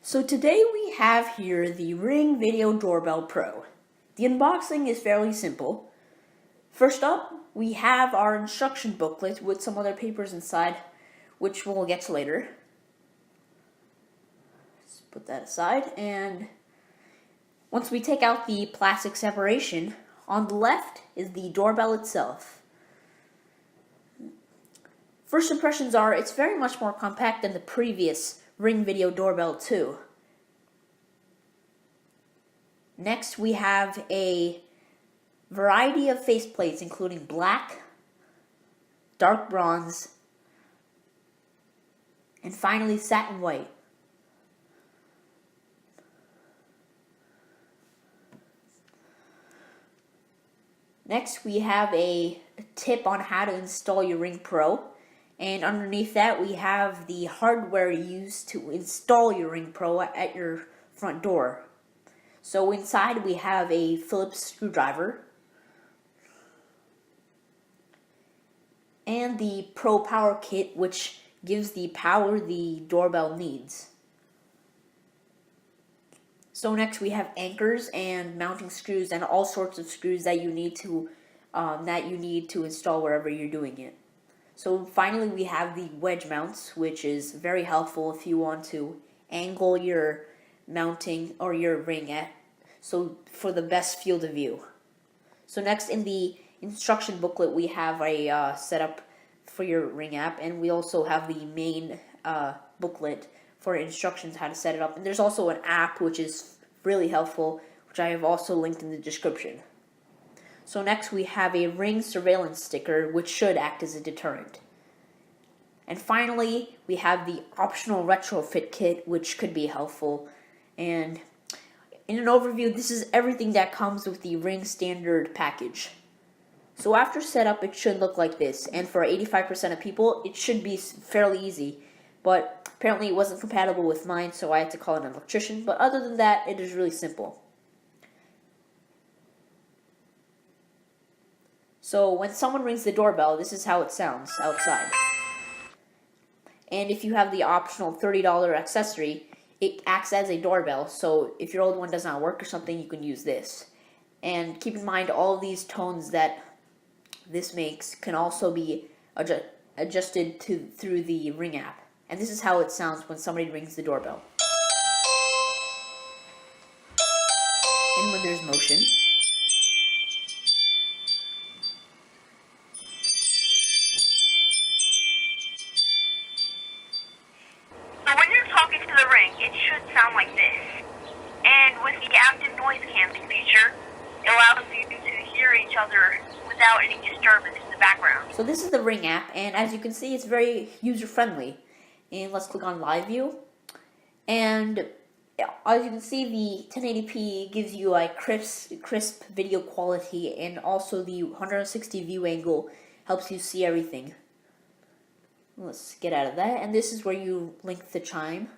So today we have here the Ring Video Doorbell Pro. The unboxing is fairly simple. First up, we have our instruction booklet with some other papers inside, which we'll get to later. Let's put that aside, and once we take out the plastic separation, on the left is the doorbell itself. First impressions are it's very much more compact than the previous Ring Video Doorbell 2. Next, we have a variety of faceplates, including black, dark bronze, and finally satin white. Next, we have a tip on how to install your Ring Pro. And underneath that, we have the hardware used to install your Ring Pro at your front door. So inside, we have a Phillips screwdriver and the Pro Power Kit, which gives the power the doorbell needs. So next, we have anchors and mounting screws and all sorts of screws that you need to install wherever you're doing it. So finally, we have the wedge mounts, which is very helpful if you want to angle your mounting or your ring for the best field of view. So next, in the instruction booklet, we have a setup for your Ring app, and we also have the main booklet for instructions how to set it up. And there's also an app which is really helpful, which I have also linked in the description. So next, we have a Ring surveillance sticker, which should act as a deterrent. And finally, we have the optional retrofit kit, which could be helpful. And in an overview, this is everything that comes with the Ring standard package. So after setup, it should look like this. And for 85% of people, it should be fairly easy. But apparently it wasn't compatible with mine, so I had to call an electrician. But other than that, it is really simple. So when someone rings the doorbell, this is how it sounds outside. And if you have the optional $30 accessory, it acts as a doorbell. So if your old one does not work or something, you can use this. And keep in mind, all of these tones that this makes can also be adjusted through the Ring app. And this is how it sounds when somebody rings the doorbell. And when there's motion. To the Ring, it should sound like this. And with the active noise canceling feature, it allows you to hear each other without any disturbance in the background. So this is the Ring app, and as you can see, it's very user-friendly. And let's click on Live View. And as you can see, the 1080p gives you a crisp video quality, and also the 160 view angle helps you see everything. Let's get out of that, and this is where you link the Chime.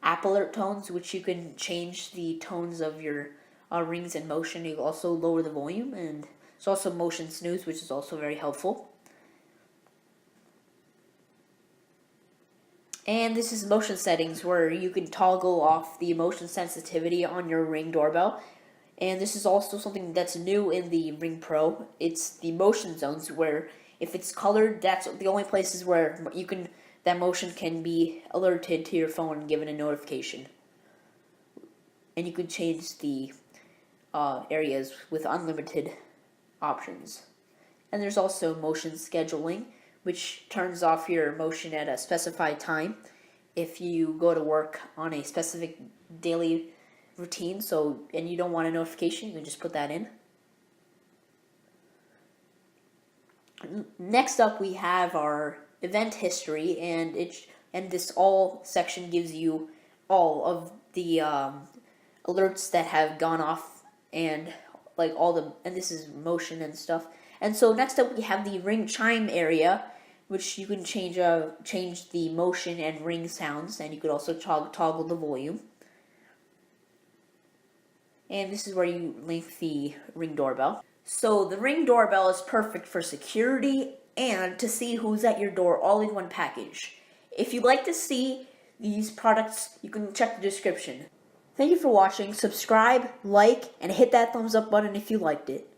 App alert tones, which you can change the tones of your rings in motion. You also lower the volume, and there's also motion snooze, which is also very helpful. And this is motion settings, where you can toggle off the motion sensitivity on your Ring doorbell. And this is also something that's new in the Ring Pro. It's the motion zones, where if it's colored, that's the only places where that motion can be alerted to your phone and given a notification. And you can change the areas with unlimited options. And there's also motion scheduling, which turns off your motion at a specified time if you go to work on a specific daily routine, and you don't want a notification, you can just put that in. Next up, we have our event history, and this all section gives you all of the alerts that have gone off, and and this is motion and stuff. And so next up, we have the Ring Chime area, which you can change the motion and ring sounds, and you could also toggle the volume. And this is where you link the Ring doorbell. So the Ring doorbell is perfect for security and to see who's at your door all in one package. If you'd like to see these products, you can check the description. Thank you for watching. Subscribe, like, and hit that thumbs up button if you liked it.